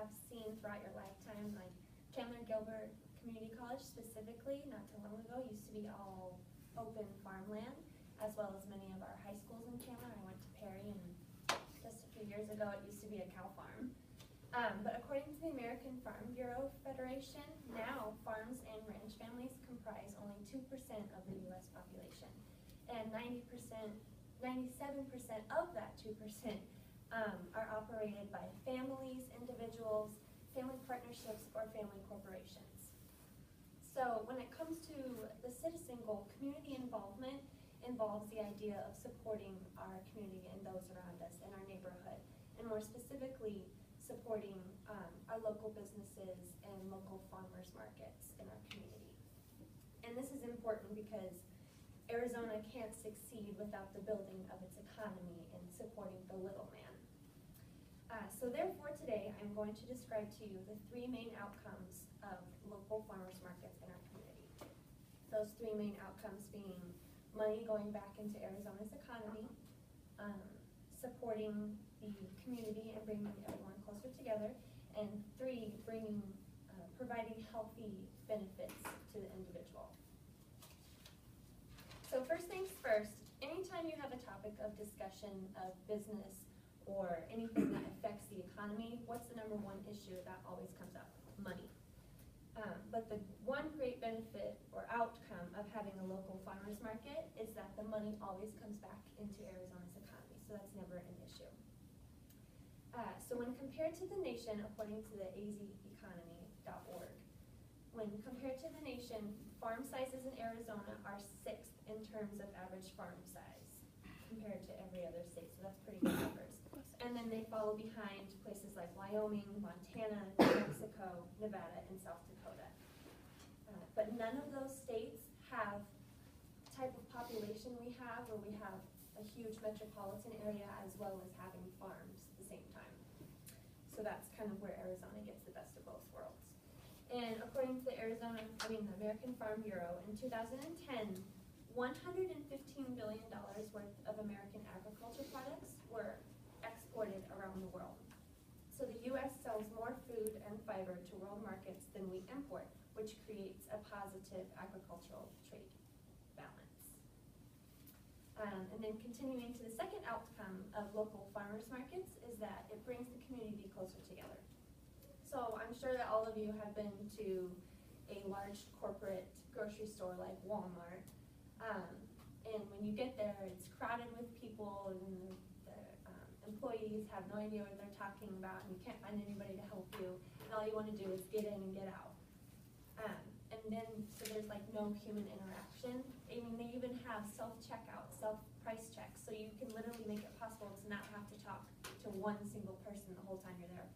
have seen throughout your lifetime, like Chandler Gilbert Community College specifically, not too long ago, used to be all open farmland, as well as many of our high schools in Chandler. I went to Perry, and just a few years ago, it used to be a cow farm. But according to the American Farm Bureau Federation, now farms and ranch families comprise only 2% of the U.S. population. And 97% of that 2% are operated by families, individuals, family partnerships, or family corporations. So when it comes to the citizen goal, community involvement involves the idea of supporting our community and those around us in our neighborhood, and more specifically, supporting our local businesses and local farmers markets in our community. And this is important because Arizona can't succeed without the building of its economy and supporting the little man. So therefore today I'm going to describe to you the three main outcomes of local farmers markets in our community. Those three main outcomes being money going back into Arizona's economy, supporting the community and bringing everyone closer together, and three, providing healthy benefits to the individual. So first things first, anytime you have a topic of discussion of business or anything that affects the economy, what's the number one issue that always comes up? Money. But the one great benefit or outcome of having a local farmers market is that the money always comes back into Arizona's economy, so that's never an issue. So when compared to the nation, according to the azeconomy.org, when compared to the nation, farm sizes in Arizona are 6th in terms of average farm size compared to every other state, so that's pretty good numbers. And then they follow behind places like Wyoming, Montana, New Mexico, Nevada, and South Dakota. But none of those states have the type of population we have, where we have a huge metropolitan area as well as having farms at the same time. So that's kind of where Arizona gets the best of both worlds. And according to the American Farm Bureau, in 2010, $115 billion worth of American agriculture products were exported around the world. So the U.S. sells more food and fiber to world markets than we import, which creates a positive agricultural trade balance. And then continuing to the second outcome of local farmers markets is that it brings the community closer together. So I'm sure that all of you have been to a large corporate grocery store like Walmart. And when you get there, it's crowded with people, and the employees have no idea what they're talking about, and you can't find anybody to help you, and all you want to do is get in and get out. And then, so there's like no human interaction. I mean, they even have self-checkout, self-price checks, so you can literally make it possible to not have to talk to one single person the whole time you're there.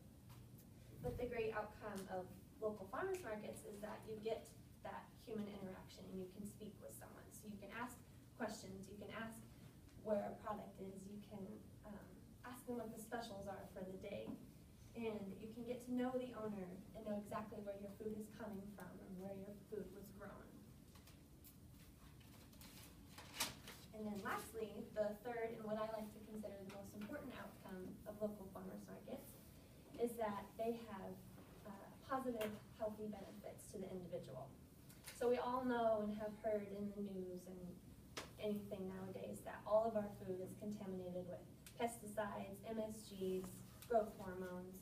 But the great outcome of local farmers markets is that you get that human interaction, and you can speak with someone. So you can ask questions, you can ask where a product is, you can ask them what the specials are for the day, and you can get to know the owner and know exactly where your food is coming from and where your food was grown. And then lastly, the third, and what I like to consider the most important outcome of local farmers markets, is that they have positive, healthy benefits to the individual. So we all know and have heard in the news and anything nowadays that all of our food is contaminated with pesticides, MSGs, growth hormones.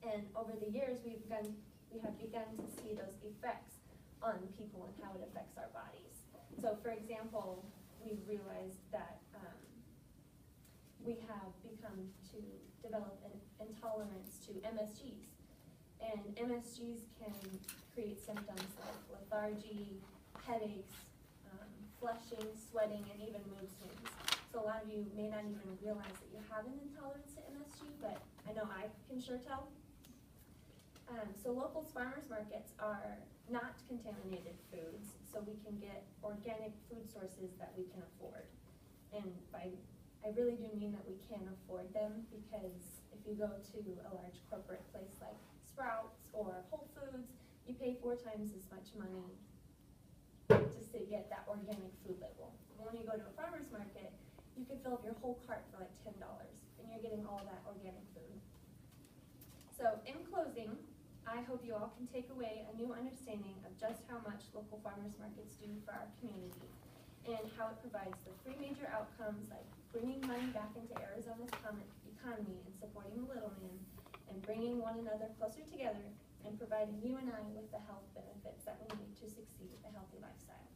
And over the years, we have begun to see those effects on people and how it affects our bodies. So for example, we've realized that we have become to develop an intolerance to MSGs. And MSGs can create symptoms like lethargy, headaches, flushing, sweating, and even mood swings. So a lot of you may not even realize that you have an intolerance to MSG, but I know I can sure tell. So local farmers markets are not contaminated foods, so we can get organic food sources that we can afford. And I really do mean that we can afford them, because if you go to a large corporate place like Sprouts or Whole Foods, you pay 4 times as much money just to get that organic food label. When you go to a farmer's market, you can fill up your whole cart for like $10, and you're getting all that organic food. So So in closing, I hope you all can take away a new understanding of just how much local farmers markets do for our community and how it provides the three major outcomes like bringing money back into Arizona's economy and supporting the little man and bringing one another closer together and providing you and I with the health benefits that we need to succeed a healthy lifestyle.